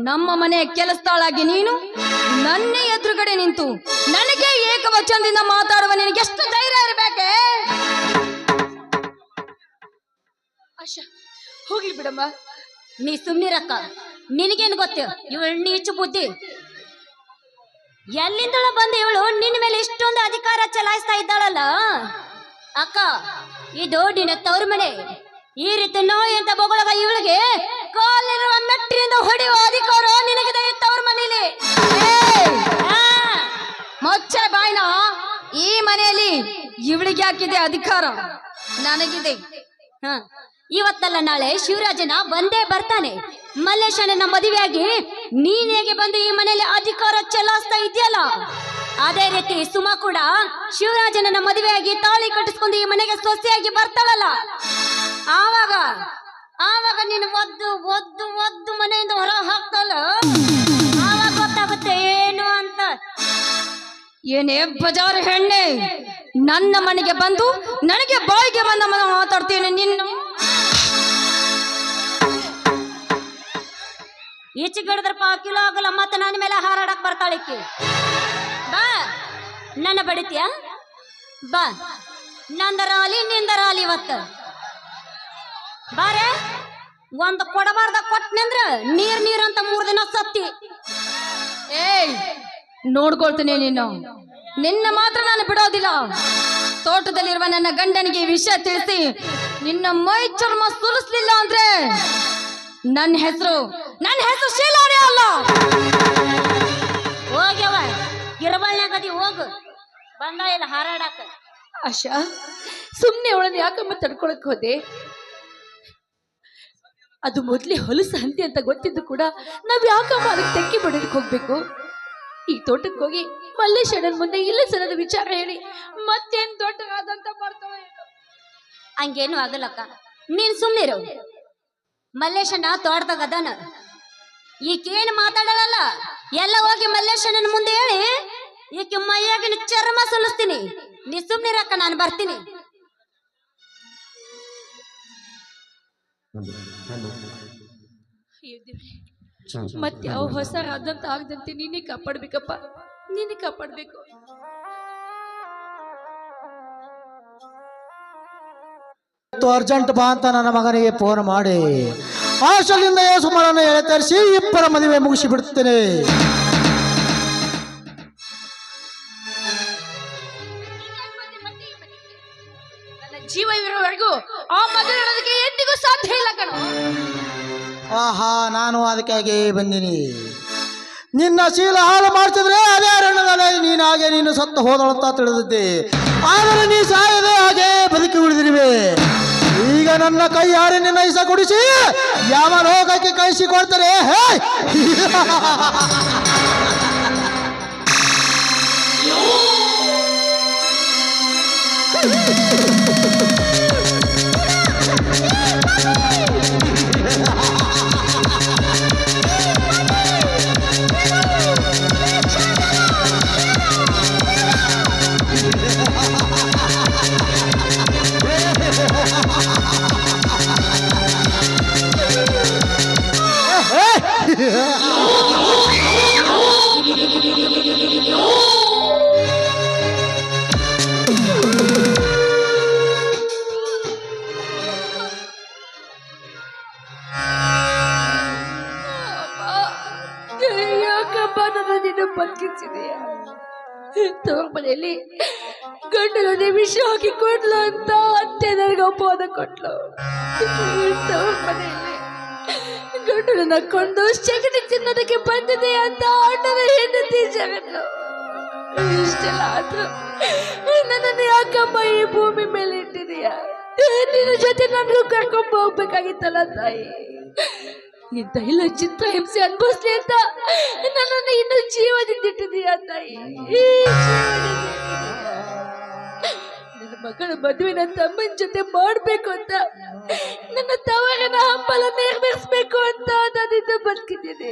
ನಮ್ಮ ಮನೆ ಕೆಲಸದಾಳಾಗಿ ನೀನು ನನ್ನ ಎದುರುಗಡೆ ನಿಂತು ನನಗೆ ಏಕವಚನದಿಂದ ಮಾತಾಡುವ ನಿನಗೆ ಎಷ್ಟು ಧೈರ್ಯ ಇರಬೇಕೆ? ಆಶಾ, ಹೋಗ್ಲಿ ಬಿಡಮ್ಮ. ನೀ ಸುಮ್ನಿರಕ್ಕ, ನಿನಗೇನು ಗೊತ್ತು ಇವಳು ನೀಚು ಬುದ್ಧಿ? ಎಲ್ಲಿಂದಳ ಬಂದು ಇವಳು ನಿನ್ನ ಮೇಲೆ ಇಷ್ಟೊಂದು ಅಧಿಕಾರ ಚಲಾಯಿಸ್ತಾ ಇದ್ದಾಳಲ್ಲ? ಅಕ್ಕ, ಇದು ನಿನ್ನ ತವ್ರ ಮನೆ. ಈ ರೀತಿ ನೋಯ್ ಅಂತ ಬೊಗಳಗ ಇವಳಿಗೆ ಕಾಲಿರುವ ಮೆಟ್ಟಿನಿಂದ ಹೊಡೆಯುವ ಅಧಿಕಾರ ನಿನಗಿದೆ ತವ್ರ ಮನೇಲಿ. ಮೊಚ್ಚೆ ಬಾಯ್ನ. ಈ ಮನೆಯಲ್ಲಿ ಇವಳಿಗೆ ಹಾಕಿದೆ ಅಧಿಕಾರ, ನನಗಿದೆ. ಇವತ್ತಲ್ಲ ನಾಳೆ ಶಿವರಾಜನ ಬಂದೇ ಬರ್ತಾನೆ. ಮಲ್ಲೇಶನ ಮದುವೆಯಾಗಿ ನೀನ್ ಹೇಗೆ ಬಂದು ಈ ಮನೆಯಲ್ಲಿ ಅಧಿಕಾರ ಚಲಾಯಿಸ್ತಾ ಇದೆಯಲ್ಲ, ಅದೇ ರೀತಿ ಸುಮಾ ಕೂಡ ಶಿವರಾಜನ ಮದುವೆಯಾಗಿ ತಾಳಿ ಕಟ್ಟಿಸ್ಕೊಂಡು ಈ ಮನೆಗೆ ಸೊಸೆಯಾಗಿ ಬರ್ತಾಳಲ್ಲ, ಆವಾಗ ಆವಾಗ ನೀನು ಒದ್ದು ಒದ್ದು ಒದ್ದು ಮನೆಯಿಂದ ಹೊರ ಹಾಕ್ತಾಳ, ಆವಾಗ ಗೊತ್ತಾಗುತ್ತೆ ಏನು ಅಂತ. ಏನೇ ಬಜಾರ್ ಹೆಣ್ಣೆ, ನನ್ನ ಮನೆಗೆ ಬಂದು ನನಗೆ ಬಾಯಿಗೆ ಬಂದ ಮಾತಾಡ್ತೀನಿ ನಿನ್ನ. ಈಚೆಗೆ ಹಿಡಿದ್ರಪ್ಪ ಕಿಲೋ ಆಗಲ್ಲ, ಮತ್ತೆ ನನ್ನ ಮೇಲೆ ಹಾರಾಡಕ್ ಬರ್ತಾಳಿಕ್ಕಿ. ಬಾ, ನನ್ನ ಬಡಿತೀಯ? ಬಾ, ನಂದರಾಲಿ ನಿಂದರಾಲಿ ಇವತ್ತು ಬಾರೆ. ಒಂದ್ ಕೊಡಬಾರ್ದ ಕೊಟ್ನಂದ್ರ ನೀರ್ ಅಂತ 3 ದಿನ ಸತ್ತಿ. ಏಯ್ ನೋಡ್ಕೊಳ್ತೀನಿ ನೀನು, ನಿನ್ನ ಮಾತ್ರ ನಾನು ಬಿಡೋದಿಲ್ಲ. ತೋಟದಲ್ಲಿರುವ ನನ್ನ ಗಂಡನಿಗೆ ವಿಷಯ ತಿಳಿಸಿ ನಿನ್ನ ಮೈ ಚರ್ಮ ಸುಲಿಸ್ಲಿಲ್ಲ ಅಂದ್ರೆ ನನ್ನ ಹೆಸರು ಶೀಲಾನೇ ಅಲ್ಲ. ಹೋಗ್ಯವ ಗಿರಬಳ್ನಾಗದಿ ಹೋಗು, ಬಂದ ಇಲ್ಲ ಹಾರಾಡಾಕ. ಆಶಾ, ಸುಮ್ನೆ ಅವಳನ್ನ ಯಾಕಮ್ಮ ತಡ್ಕೊಳಕ್ ಹೋದೆ? ಅದು ಮೊದ್ಲೇ ಹೊಲಸು ಹಂತಿ ಅಂತ ಗೊತ್ತಿದ್ದು ಕೂಡ ನಾವ್ ಯಾಕಮ್ಮ ಅದಕ್ಕೆ ತೆಕ್ಕಿ ಬಡದಕ್ಕೆ ಹೋಗ್ಬೇಕು? ಈ ತೋಟಕ್ಕೆ ಹೋಗಿ ಮಲ್ಲೇಶಣ್ಣನ ಮುಂದೆ ಇಲ್ಲ ಸರದ ವಿಚಾರ ಹೇಳಿ ಮತ್ತೇನ್ ದೊಡ್ಡದಾದಂತ ಮಾಡ್ತಾವ. ಹಂಗೇನು ಆಗಲ್ಲಕ್ಕ, ನೀನ್ ಸುಮ್ನಿರು. ಮಲ್ಲೇಶಣ್ಣ ತೋಟದಾಗ ಅದಾನ, ಈಕೇನು ಮಾತಾಡಲ್ಲ. ಎಲ್ಲ ಹೋಗಿ ಮಲ್ಲೇಶಣ್ಣನ ಮುಂದೆ ಹೇಳಿ ಈಕೆ ಮೈಯಾಗಿನ ಚರ್ಮ ಸಲ್ಲಿಸ್ತೀನಿ. ನೀ ಸುಮ್ನಿರಕ್ಕ, ನಾನು ಬರ್ತೀನಿ. ಮತ್ತೆ ಯಾವ ಹೊಸ ರಾದಂತ ಆಗದಂತೆ ನೀನೇ ಕಾಪಾಡ್ಬೇಕಪ್ಪ, ನೀನೇ ಕಾಪಾಡ್ಬೇಕು. ಅರ್ಜೆಂಟ್ ಬಾ ಅಂತ ನನ್ನ ಮಗನಿಗೆ ಫೋನ್ ಮಾಡಿ ಹಾಸ್ಟೆಲಿಂದ ಸುಮಾರನ್ನು ಎಳೆ ತರಿಸಿ ಇಬ್ಬರ ಮದುವೆ ಮುಗಿಸಿ ಬಿಡ್ತೇನೆ. ನನ್ನ ಜೀವ ಇರೋವರೆಗೂ ಆ ಮದುವೆ ಎಂದಿಗೂ ಸಾಧ್ಯ ಇಲ್ಲ ಕಣ. ಆಹಾ, ನಾನು ಅದಕ್ಕಾಗಿ ಬಂದಿನಿ. ನಿನ್ನ ಶೀಲ ಹಾಳು ಮಾಡ್ತಿದ್ರೆ ಅದೇ ಅರಣ್ಯದಲ್ಲಿ ನೀನು ಸತ್ತು ಹೋದಳಂತ ತಿಳಿದಿದ್ದೆ. ಆದರೆ ನೀ ಸಾಯದೆ ಹಾಗೆ ಬದುಕಿ ಉಳಿದಿರುವೆ. ಈಗ ನನ್ನ ಕೈ ಯಾರು ನಿನ್ನ ಇಸ ಕುಡಿಸಿ ಯಾವ ಲೋಕಕ್ಕೆ ಕಳಿಸಿಕೊಡ್ತಾರೆ. ಹೇ ಯಾಕಪ್ಪ ನನ್ನ ಬದುಕಿಸಿದೆಯಾ? ತವ್ರ ಮನೆಯಲ್ಲಿ ಗಂಡನ ವಿಷ ಹಾಕಿ ಕೊಡ್ಲು ಅಂತ ಅತ್ತೆ ನನಗೆ ಅಪವಾದ ಕೊಟ್ಲು. ತವ್ರ ಮನೆಯಲ್ಲಿ ಗಂಡನ ಕೊಂಡು ಶಗಣಿ ತಿನ್ನೋದಕ್ಕೆ ಬಂದಿದೆ ಅಂತ ಅಣ್ಣನ ಹೆಂಡತಿ ಜಗನ್ನು. ಇಷ್ಟೆಲ್ಲ ಆದ್ರೂ ನನ್ನನ್ನು ಯಾಕಮ್ಮ ಈ ಭೂಮಿ ಮೇಲೆ ಇಟ್ಟಿದೀಯಾ? ನಿನ್ನ ಜೊತೆ ನನಗೂ ಕರ್ಕೊಂಡ್ ಹೋಗ್ಬೇಕಾಗಿತ್ತಲ್ಲ ತಾಯಿ. ಇಂಥ ಇಲ್ಲ ಚಿತ್ರ ಹಿಂಸೆ ಅನ್ಭವಿಸ್ಲಿ ಅಂತ ನನ್ನನ್ನು ಇನ್ನು ಜೀವದಿಂದಿಟ್ಟಿದೀಯಾ ತಾಯಿ. ನನ್ನ ಮಗಳ ಮದುವೆ ನನ್ನ ತಮ್ಮನ ಜೊತೆ ಮಾಡ್ಬೇಕು ಅಂತ, ನನ್ನ ತವರನ ಹಂಬಲ ನೆರವೇರಿಸ್ಬೇಕು ಅಂತ ನಾನಿಂದ ಬದುಕಿದ್ದೇನೆ.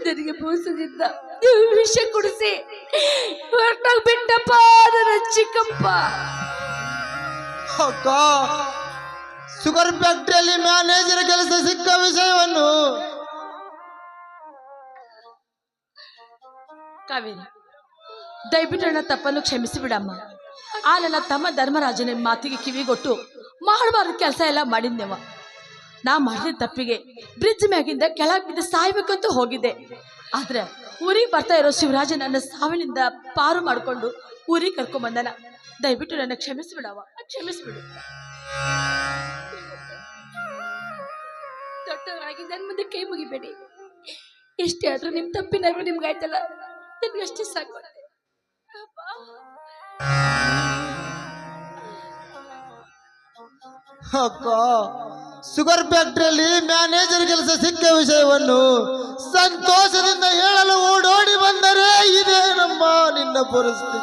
ನನಗೆ ಮೋಸದಿಂದ ವಿಷ ಕುಡಿಸಿ ಹೊರಟಾಗ್ ಬಿಟ್ಟಪ್ಪ ನನ್ನ ಚಿಕ್ಕಪ್ಪ. ಅಕ್ಕ, ಶುಗರ್ ಫ್ಯಾಕ್ಟರಿಯಲ್ಲಿ ಮ್ಯಾನೇಜರ್ ಕೆಲಸ ಸಿಕ್ಕ ವಿಷಯವನ್ನು ಕಾವೇರಿ, ದಯವಿಟ್ಟು ನನ್ನ ತಪ್ಪನ್ನು ಕ್ಷಮಿಸಿ ಬಿಡಮ್ಮ. ಆ ನನ್ನ ತಮ್ಮ ಧರ್ಮರಾಜನ ಮಾತಿಗೆ ಕಿವಿಗೊಟ್ಟು ಮಾಡಬಾರ್ದು ಕೆಲಸ ಎಲ್ಲ ಮಾಡಿದ್ನೆವ. ನಾ ಮಾಡಿದ ತಪ್ಪಿಗೆ ಬ್ರಿಡ್ಜ್ ಮ್ಯಾಗಿಂದ ಕೆಳಗೆ ಬಿದ್ದು ಸಾಯ್ಬೇಕಂತ ಹೋಗಿದ್ದೆ. ಆದ್ರೆ ಊರಿಗೆ ಬರ್ತಾ ಇರೋ ಶಿವರಾಜ ನನ್ನ ಸಾವಿನಿಂದ ಪಾರು ಮಾಡಿಕೊಂಡು ಊರಿಗೆ ಕರ್ಕೊಂಡ್ ಬಂದನ. ದಯವಿಟ್ಟು ನನ್ನ ಕ್ಷಮಿಸ್ಬಿಡವ, ಕ್ಷಮಿಸ್ಬಿಡು. ದೊಡ್ಡವರಾಗಿ ನನ್ನ ಮುಂದೆ ಕೈ ಮುಗಿಬೇಡಿ. ಎಷ್ಟೇ ಆದ್ರೂ ನಿಮ್ ತಪ್ಪಿನಾದ್ರು ನಿಮ್ಗಾಯ್ತಲ್ಲ, ನನ್ಗಷ್ಟೇ ಸಾಕು. ಅಕ್ಕ, ಶುಗರ್ ಫ್ಯಾಕ್ಟರಿಯಲ್ಲಿ ಮ್ಯಾನೇಜರ್ ಕೆಲಸ ಸಿಕ್ಕ ವಿಷಯವನ್ನು ಸಂತೋಷದಿಂದ ಹೇಳಲು ಓಡೋಡಿ ಬಂದರೆ ಇದೇ ನಮ್ಮ ನಿನ್ನ ಪರಿಸ್ಥಿತಿ.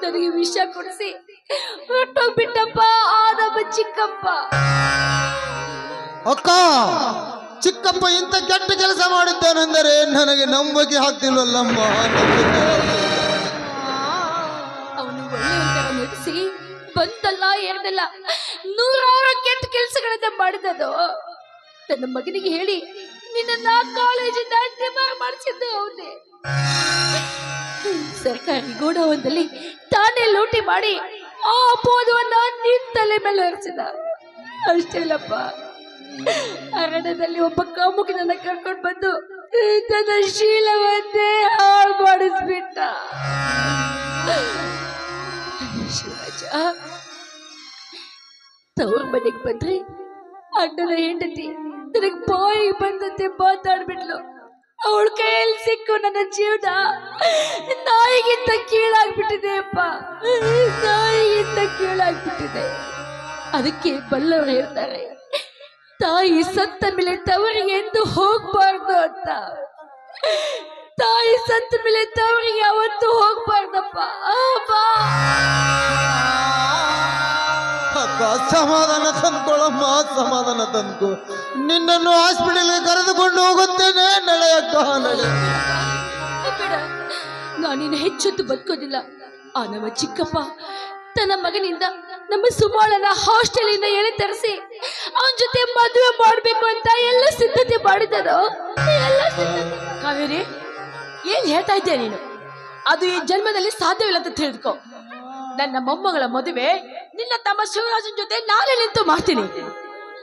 ನನಗೆ ವಿಷ ಕೊಡಿಸಿ ಹೊರಟೋಗ್ಬಿಟ್ಟಪ್ಪ ಆ ನಮ್ಮ ಚಿಕ್ಕಪ್ಪ. ಅಕ್ಕ, ಚಿಕ್ಕಪ್ಪ ಇಂಥ ಕೆಟ್ಟ ಕೆಲಸ ಮಾಡಿದ್ದಾನೆಂದರೆ ನನಗೆ ನಂಬಿಕೆ ಆಗ್ತಿಲ್ವಲ್ಲಮ್ಮ. ಅವನು ಒಳ್ಳೆಯಂತರ ನಡೆಸಿ ಬಂದಲ್ಲ ಎರಡಲ್ಲ 100 ಕೆಟ್ಟ ಕೆಲಸಗಳನ್ನ ಮಾಡಿದದು. ತನ್ನ ಮಗನಿಗೆ ಹೇಳಿ ನಿನ್ನ ಕಾಲೇಜಿಂದ ಡಿಮಾರ್ ಮಾಡಿಸಿದ್ದು ಅವನೇ. ಸರ್ಕಾರಿ ಗೋಡೌನ್ದಲ್ಲಿ ತಾನೇ ಲೂಟಿ ಮಾಡಿ ಆ ಅಪವಾದವನ್ನ ನಿನ್ ತಲೆ ಮೇಲೆ ಹೊರಿಸಿದ. ಅಷ್ಟೇ ಇಲ್ಲಪ್ಪ, ಅರಣ್ಯದಲ್ಲಿ ಒಬ್ಬ ಕಾಮುಕನನ್ನ ಕರ್ಕೊಂಡು ಬಂದು ತನ್ನ ಶೀಲವನ್ನೇ ಹಾಳು ಮಾಡಿಸ್ಬಿಟ್ಟ. ಶಿವರಾಜ ತವ್ರ ಮನೆಗೆ ಬಂದ್ರೆ ಅಣ್ಣನ ಹೆಂಡತಿ ನನಗೆ ಬಾಯಿಗೆ ಬಂದಂತೆ ಮಾತಾಡ್ಬಿಟ್ಲು. ಅವಳ ಕೈಯಲ್ಲಿ ಸಿಕ್ಕು ನನ್ನ ಜೀವನ ನಾಯಿಗಿಂತ ಕೀಳಾಗ್ಬಿಟ್ಟಿದೆ ಅಪ್ಪ, ನಾಯಿಗಿಂತ ಕೀಳಾಗ್ಬಿಟ್ಟಿದೆ. ಅದಕ್ಕೆ ಬಲ್ಲವರು ಹೇಳ್ತಾರೆ, ತಾಯಿ ಸತ್ತ ಮೇಲೆ ತವರಿಗೆ ಎಂದು ಹೋಗ್ಬಾರ್ದು ಅಂತ. ತಾಯಿ ಸತ್ತ ಮೇಲೆ ತವರಿಗೆ ಯಾವತ್ತೂ ಹೋಗ್ಬಾರ್ದಪ್ಪ. ಅಕ್ಕ, ಸಮಾಧಾನ ತಂದ್ಕೊಳಮ್ಮ, ಸಮಾಧಾನ ತಂದ್ಕೊ. ನಿನ್ನನ್ನು ಹಾಸ್ಪಿಟಲ್ಗೆ ಕರೆದುಕೊಂಡು ಹೋಗುತ್ತೇನೆ. ನಡೆಯಕ್ಕ, ನಡೆ. ಬೇಡ, ನಾನಿನ್ನು ಹೆಚ್ಚೊತ್ತು ಬದುಕೋದಿಲ್ಲ. ಆ ನಮ್ಮ ಚಿಕ್ಕಪ್ಪ ತನ್ನ ಮಗನಿಂದ ನಮ್ಮ ಸುಮಾಳನ ಹಾಸ್ಟೆಲಿಂದ ಎಳೆ ತರಿಸಿ ಅವನ ಜೊತೆ ಮದುವೆ ಮಾಡ್ಬೇಕು ಅಂತ ಎಲ್ಲ ಸಿದ್ಧತೆ ಮಾಡಿದನು. ಕಾವೇರಿ, ಏನ್ ಹೇಳ್ತಾ ಇದ್ದೆ ನೀನು? ಅದು ಈ ಜನ್ಮದಲ್ಲಿ ಸಾಧ್ಯವಿಲ್ಲ ಅಂತ ತಿಳಿದುಕೋ. ನನ್ನ ಮೊಮ್ಮಗಳ ಮದುವೆ ನಿನ್ನ ತಮ್ಮ ಶಿವರಾಜನ್ ಜೊತೆ ನಾನೇ ನಿಂತು ಮಾಡ್ತೀನಿ.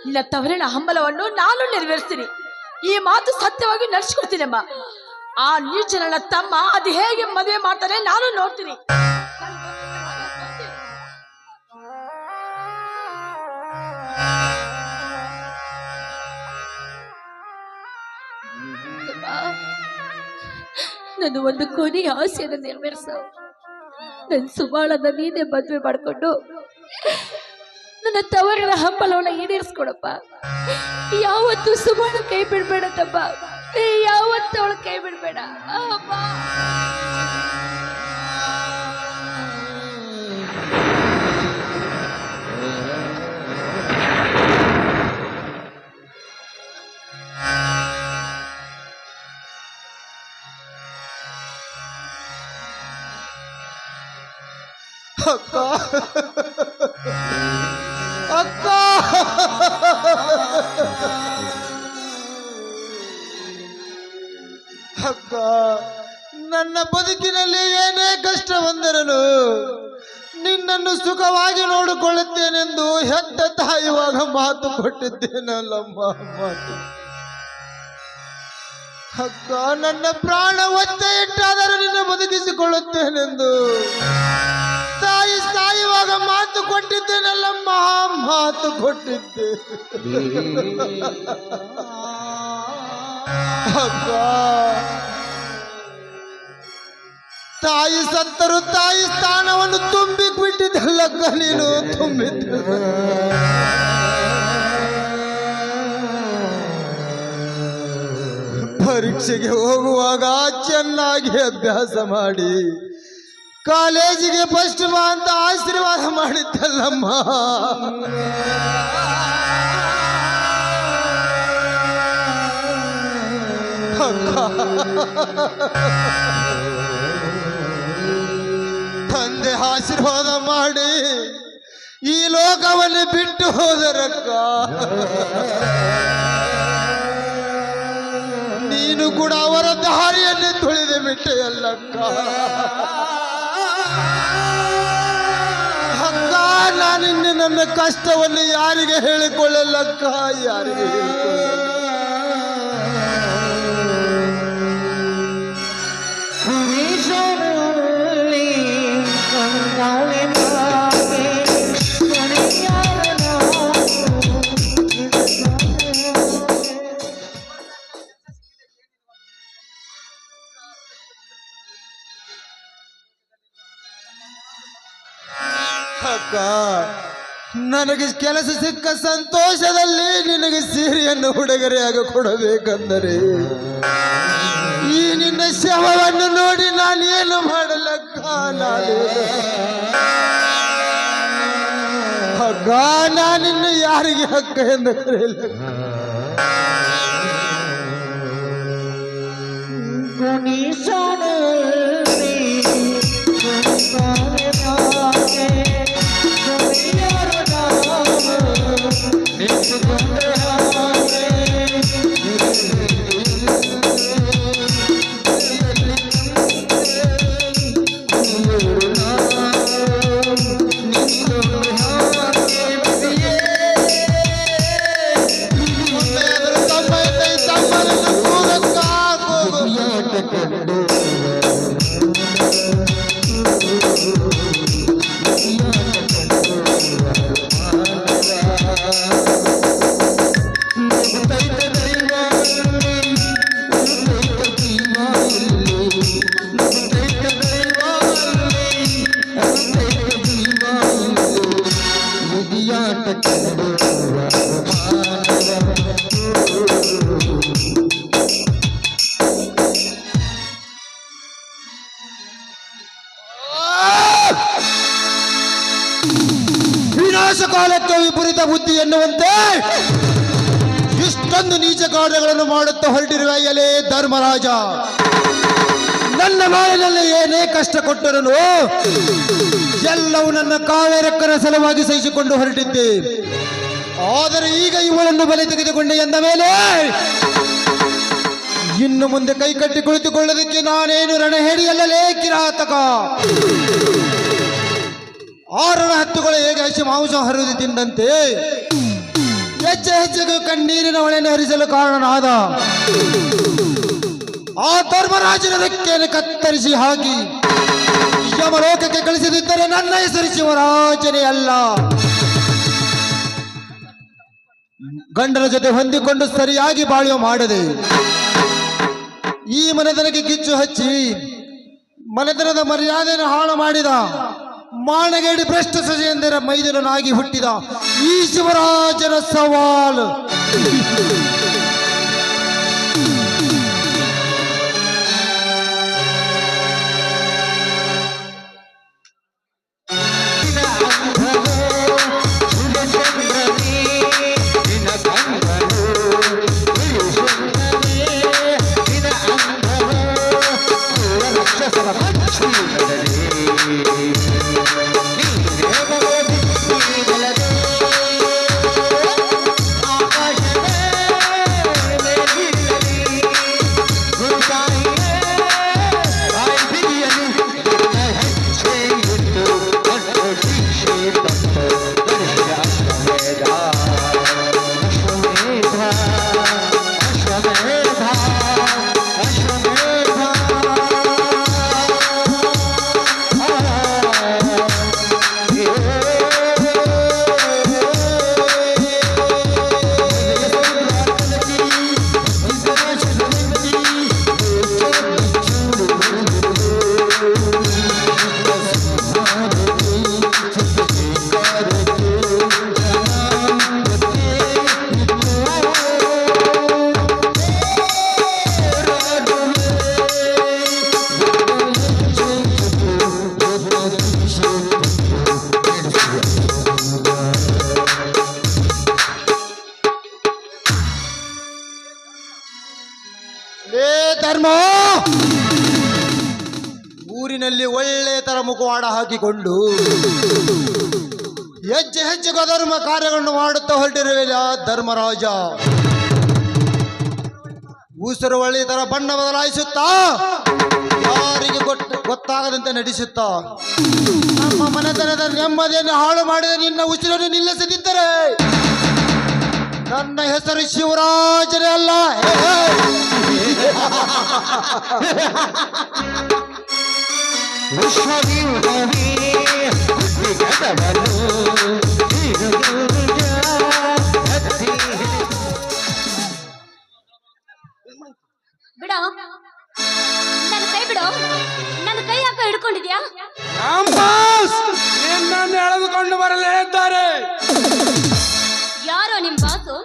ನಿನ್ನ ತವರಿನ ಹಂಬಲವನ್ನು ನಾನು ನೆರವೇರಿಸ್ತೀನಿ. ಈ ಮಾತು ಸತ್ಯವಾಗಿ ನಡೆಸ್ಕೊಡ್ತೀನಮ್ಮ. ಆ ನೀಚನ ತಮ್ಮ ಅದು ಹೇಗೆ ಮದುವೆ ಮಾಡ್ತಾನೆ ನಾನು ನೋಡ್ತೀನಿ. ನನ್ನ ಒಂದು ಕೊನೆಯ ಆಸೆಯನ್ನು ನೆರವೇರಿಸ. ನನ್ನ ಸುಮಾಳನ್ನ ನೀನೇ ಮದುವೆ ಮಾಡಿಕೊಂಡು ನನ್ನ ತವರಿನ ಹಂಬಲವನ್ನ ಈಡೇರಿಸ್ಕೊಡಪ್ಪ. ಯಾವತ್ತು ಸುಮಾಳ ಕೈ ಬಿಡ್ಬೇಡ ತಮ್ಮ, ಯಾವತ್ತು ಅವಳ ಕೈ ಬಿಡ್ಬೇಡ ಅಮ್ಮ. ಅಕ್ಕ, ಅಕ್ಕ, ಅಕ್ಕ, ನನ್ನ ಬದುಕಿನಲ್ಲಿ ಏನೇ ಕಷ್ಟ ಬಂದರನು ನಿನ್ನನ್ನು ಸುಖವಾಗಿ ನೋಡಿಕೊಳ್ಳುತ್ತೇನೆಂದು ಹೆತ್ತ ತಾಯಿವಾಗ ಮಾತು ಕೊಟ್ಟಿದ್ದೇನಲ್ಲಮ್ಮ. ಮಾತು ಅಕ್ಕ, ನನ್ನ ಪ್ರಾಣ ಒತ್ತೆ ಇಟ್ಟಾದರೂ ನಿನ್ನ ಬದುಕಿಸಿಕೊಳ್ಳುತ್ತೇನೆಂದು ತಾಯಿ ಸಾಯುವಾಗ ಮಾತು ಕೊಟ್ಟಿದ್ದೇನಲ್ಲಮ್ಮ, ಮಾತು ಕೊಟ್ಟಿದ್ದೆ. ಅಕ್ಕ, ತಾಯಿ ಸತ್ತರು ತಾಯಿ ಸ್ಥಾನವನ್ನು ತುಂಬಿಬಿಟ್ಟಿದ್ದಲ್ಲಕ್ಕ, ನೀನು ತುಂಬಿದ್ದ. ಪರೀಕ್ಷೆಗೆ ಹೋಗುವಾಗ ಚೆನ್ನಾಗಿ ಅಭ್ಯಾಸ ಮಾಡಿ ಕಾಲೇಜಿಗೆ ಫಸ್ಟ್ ಬಾ ಅಂತ ಆಶೀರ್ವಾದ ಮಾಡಿದ್ದಲ್ಲಮ್ಮ. ತಂದೆ ಆಶೀರ್ವಾದ ಮಾಡಿ ಈ ಲೋಕವನ್ನು ಬಿಟ್ಟು ಹೋದರಕ್ಕ. ನೀನು ಕೂಡ ಅವರ ದಾರಿಯನ್ನೇ ತುಳಿದು ಬಿಟ್ಟೆ ಅಲ್ಲಕ್ಕ. ಅಕ್ಕ, ನಾನಿನ್ನು ನನ್ನ ಕಷ್ಟವನ್ನು ಯಾರಿಗೆ ಹೇಳಿಕೊಳ್ಳಲ್ಲಕ್ಕ, ಯಾರಿಗೆ ಹೇಳಿಕೊಳ್ಳಲ್ಲ. ಅಕ್ಕ, ನನಗೆ ಕೆಲಸ ಸಿಕ್ಕ ಸಂತೋಷದಲ್ಲಿ ನಿನಗೆ ಸೀರೆಯನ್ನು ಉಡುಗೊರೆಯಾಗ ಕೊಡಬೇಕಂದರೆ ಈ ನಿನ್ನ ಶವವನ್ನು ನೋಡಿ ನಾನೇನು ಮಾಡಲಕ್ಕ ನಾನಿನ್ನು ಯಾರಿಗೆ ಹಕ್ಕ ಎಂದು ಕರೆಯಲ್ಲ ವಿನಾಶ ಕಾಲಕ್ಕೆ ವಿಪರೀತ ಬುದ್ಧಿ ಎನ್ನುವಂತೆ ಇಷ್ಟೊಂದು ನೀಚ ಕಾರ್ಯಗಳನ್ನು ಮಾಡುತ್ತಾ ಹೊರಟಿರುವ ಎಲೆ ಧರ್ಮರಾಜ, ನನ್ನ ಬಾಳಿನಲ್ಲಿ ಏನೇ ಕಷ್ಟ ಕೊಟ್ಟರನು ಎಲ್ಲವೂ ನನ್ನ ಕಾವೇರಕ್ಕನ ಸಲುವಾಗಿ ಸಹಿಸಿಕೊಂಡು ಹೊರಟಿದ್ದೆ. ಆದರೆ ಈಗ ಇವಳನ್ನು ಬಲಿ ತೆಗೆದುಕೊಂಡೆ ಎಂದ ಮೇಲೆ ಇನ್ನು ಮುಂದೆ ಕೈ ಕಟ್ಟಿ ಕುಳಿತುಕೊಳ್ಳೋದಕ್ಕೆ ನಾನೇನು ರಣಹೇಡಿಯಲ್ಲಲೇ ಕಿರಾತಕ. ಆರಣ ಹತ್ತುಗಳು ಹೇಗೆ ಹಸಿ ಮಾಂಸ ಹರಿದು ತಿಂದಂತೆ ಹೆಜ್ಜೆ ಹೆಜ್ಜೆಗೂ ಕಣ್ಣೀರಿನ ಹೊಳೆಯನ್ನು ಹರಿಸಲು ಕಾರಣನಾದ ಆ ಧರ್ಮರಾಜನ ರೆಕ್ಕೆಯನ್ನು ಕತ್ತರಿಸಿ ಹಾಕಿ ಯಮಲೋಕಕ್ಕೆ ಕಳಿಸದಿದ್ದರೆ ನನ್ನ ಹೆಸರು ಶಿವರಾಜನೇ ಅಲ್ಲ. ಗಂಡನ ಜೊತೆ ಹೊಂದಿಕೊಂಡು ಸರಿಯಾಗಿ ಬಾಳುವ ಮಾಡದೆ ಈ ಮನೆತನಕ್ಕೆ ಕಿಚ್ಚು ಹಚ್ಚಿ ಮನೆತನದ ಮರ್ಯಾದೆಯನ್ನು ಹಾಳು ಮಾಡಿದ ಮಾನಗೇಡಿ ಭ್ರಷ್ಟ ಸಜೆಯಂದರ ಮೈದುನನಾಗಿ ಹುಟ್ಟಿದ ಈ ಶಿವರಾಜನ ಸವಾಲು ಧರ್ಮ ಊರಿನಲ್ಲಿ ಒಳ್ಳೆ ತರ ಮುಖವಾಡ ಹಾಕಿಕೊಂಡು ಹೆಜ್ಜೆ ಹೆಜ್ಜೆಗೂ ಅಧರ್ಮ ಕಾರ್ಯಗಳನ್ನು ಮಾಡುತ್ತಾ ಹೊರಟಿರುವೆ ಧರ್ಮರಾಜ. ಉಸಿರು ಒಳ್ಳೆ ತರ ಬಣ್ಣ ಬದಲಾಯಿಸುತ್ತಾ ಯಾರಿಗೆ ಗೊತ್ತಾಗದಂತೆ ನಡೆಸುತ್ತಾ ನಮ್ಮ ಮನೆತನದ ನೆಮ್ಮದಿಯನ್ನು ಹಾಳು ಮಾಡಿದ ನಿನ್ನ ಉಸಿರನ್ನು ನಿಲ್ಲಿಸದಿದ್ದರೆ ನನ್ನ ಹೆಸರು ಶಿವರಾಜನೇ ಅಲ್ಲ. ಬಿಡೋ, ನನ್ನ ಕೈ ಬಿಡೋ. ನನ್ನ ಕೈ ಯಾಕೋ ಹಿಡ್ಕೊಂಡಿದ್ಯಾ? ನಿನ್ನನ್ನು ಎಳೆದುಕೊಂಡು ಬರಲೇ ಇದ್ದಾರೆ. ಯಾರೋ ನಿಮ್ ಬಾಸು?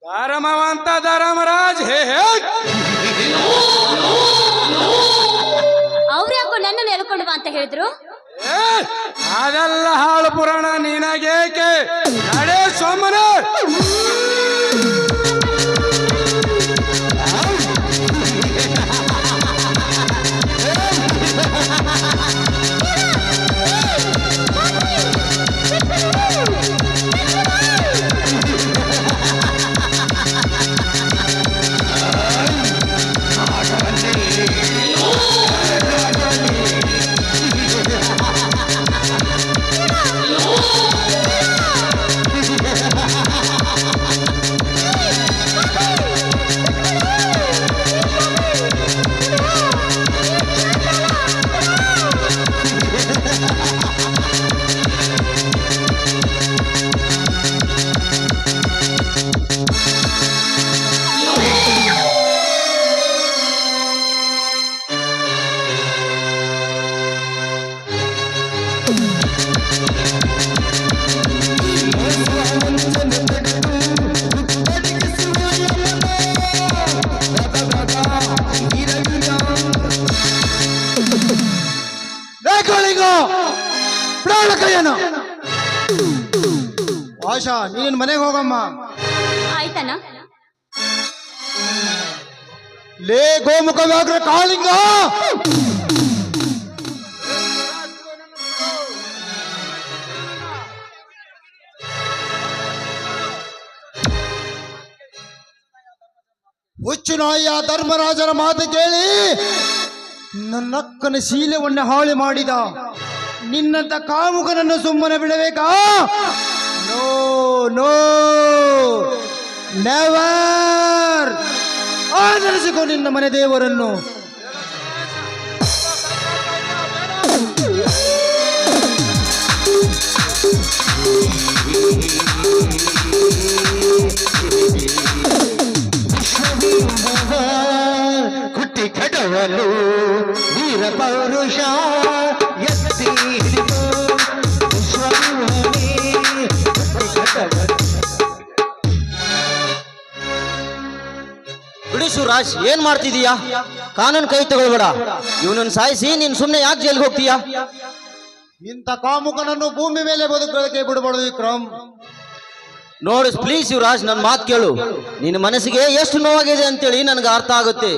ಧರ್ಮವಂತ ಧರ್ಮರಾಜ್. ಹೇ ಅಂತ ಹೇಳಿದ್ರು? ಅದೆಲ್ಲ ಹಾಳು ಪುರಾಣ ನೀನಾಗೇಕೆ ನಡೆ ಸೋಮನ. ಕೈಯನು ಆಶಾ, ನೀನ್ ಮನೆಗೆ ಹೋಗಮ್ಮ. ಆಯ್ತಣ್ಣ. ಲೇ ಗೋಮುಖ ವ್ಯಾಘ್ರ ಕಾಳಿಂಗ, ಹುಚ್ಚು ನಾಯಿಯ ಧರ್ಮರಾಜನ ಮಾತು ಕೇಳಿ ನನ್ನಕ್ಕನ ಶೀಲವನ್ನ ಹಾಳು ಮಾಡಿದ ನಿನ್ನಂತ ಕಾಮುಕನನ್ನು ಸುಮ್ಮನೆ ಬಿಡಬೇಕಾ? No no never. ಆಧರಿಸಿಕೊ ನಿನ್ನ ಮನೆ ದೇವರನ್ನು. ಕುಟ್ಟಿ ಕಡವಲು ವೀರ ಪೌರುಷ ಎತ್ತಿ ಹಿಡಿದು ಬಿಡು ಶಿವರಾಜ್, ಏನ್ ಮಾಡ್ತಿದೀಯಾ? ಕಾನೂನು ಕೈ ತಗೊಳ್ಬೇಡ. ಇವನನ್ನು ಸಾಯಿಸಿ ನೀನ್ ಸುಮ್ನೆ ಯಾಕೆ ಜೈಲ್ಗೆ ಹೋಗ್ತೀಯಾ? ಇಂಥ ಕಾಮುಕನನ್ನು ಭೂಮಿ ಮೇಲೆ ಬದುಕೋದಕ್ಕೆ ಬಿಡಬಾರದು ವಿಕ್ರಮ್. ನೋಡು ಪ್ಲೀಸ್ ಶಿವರಾಜ್, ನನ್ನ ಮಾತು ಕೇಳು. ನಿನ್ನ ಮನಸ್ಸಿಗೆ ಎಷ್ಟು ನೋವಾಗಿದೆ ಅಂತೇಳಿ ನನಗೆ ಅರ್ಥ ಆಗುತ್ತೆ.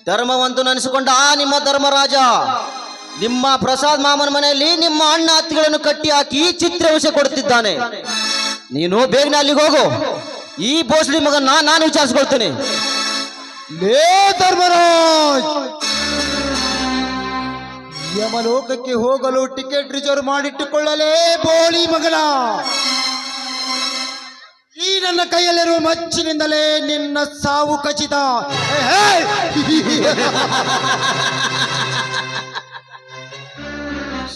ಧರ್ಮವಂತು ನೆನೆಸಿಕೊಂಡ ನಿಮ್ಮ ಧರ್ಮರಾಜ ನಿಮ್ಮ ಪ್ರಸಾದ್ ಮಾಮನ ಮನೆಯಲ್ಲಿ ನಿಮ್ಮ ಅಣ್ಣ ಅತ್ತಿಗಳನ್ನು ಕಟ್ಟಿ ಹಾಕಿ ಚಿತ್ರಹಿಂಸೆ ಕೊಡುತ್ತಿದ್ದಾನೆ. ನೀನು ಬೇಗನೆ ಅಲ್ಲಿಗೆ ಹೋಗು. ಈ ಬೋಸ್ಲಿ ಮಗನ್ನ ನಾನು ವಿಚಾರಿಸ್ಕೊಳ್ತೇನೆ. ಲೇ ಧರ್ಮರಾಜ್, ಯಮಲೋಕಕ್ಕೆ ಹೋಗಲು ಟಿಕೆಟ್ ರಿಸರ್ವ್ ಮಾಡಿಟ್ಟುಕೊಳ್ಳಲೇ ಬೋಳಿ ಮಗನ. ಈ ನನ್ನ ಕೈಯಲ್ಲಿರುವ ಮಚ್ಚಿನಿಂದಲೇ ನಿನ್ನ ಸಾವು ಖಚಿತ.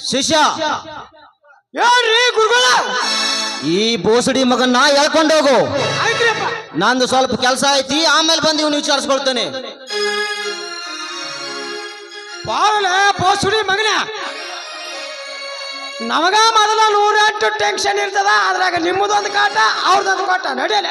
ಶಿಷ್ಯ, ಹೇಳ್ರಿ ಗುರುಗಳ. ಈ ಬೋಸಡಿ ಮಗನ್ನ ಹೇಳ್ಕೊಂಡೋಗು. ನಂದು ಸ್ವಲ್ಪ ಕೆಲಸ ಐತಿ, ಆಮೇಲೆ ಬಂದು ಇವನು ವಿಚಾರಿಸ್ಕೊಳ್ತೇನೆ. ಬಾವಲೆ ಬೋಸುಡಿ ಮಗನ, ನಮಗ ಮೊದಲ 108 ಟೆನ್ಷನ್ ಇರ್ತದ. ಅದ್ರಾಗ ನಿಮ್ಮದೊಂದು ಕಾಟ, ಅವ್ರದೊಂದು ಕಾಟ. ನಡೆಯಲ್ಲ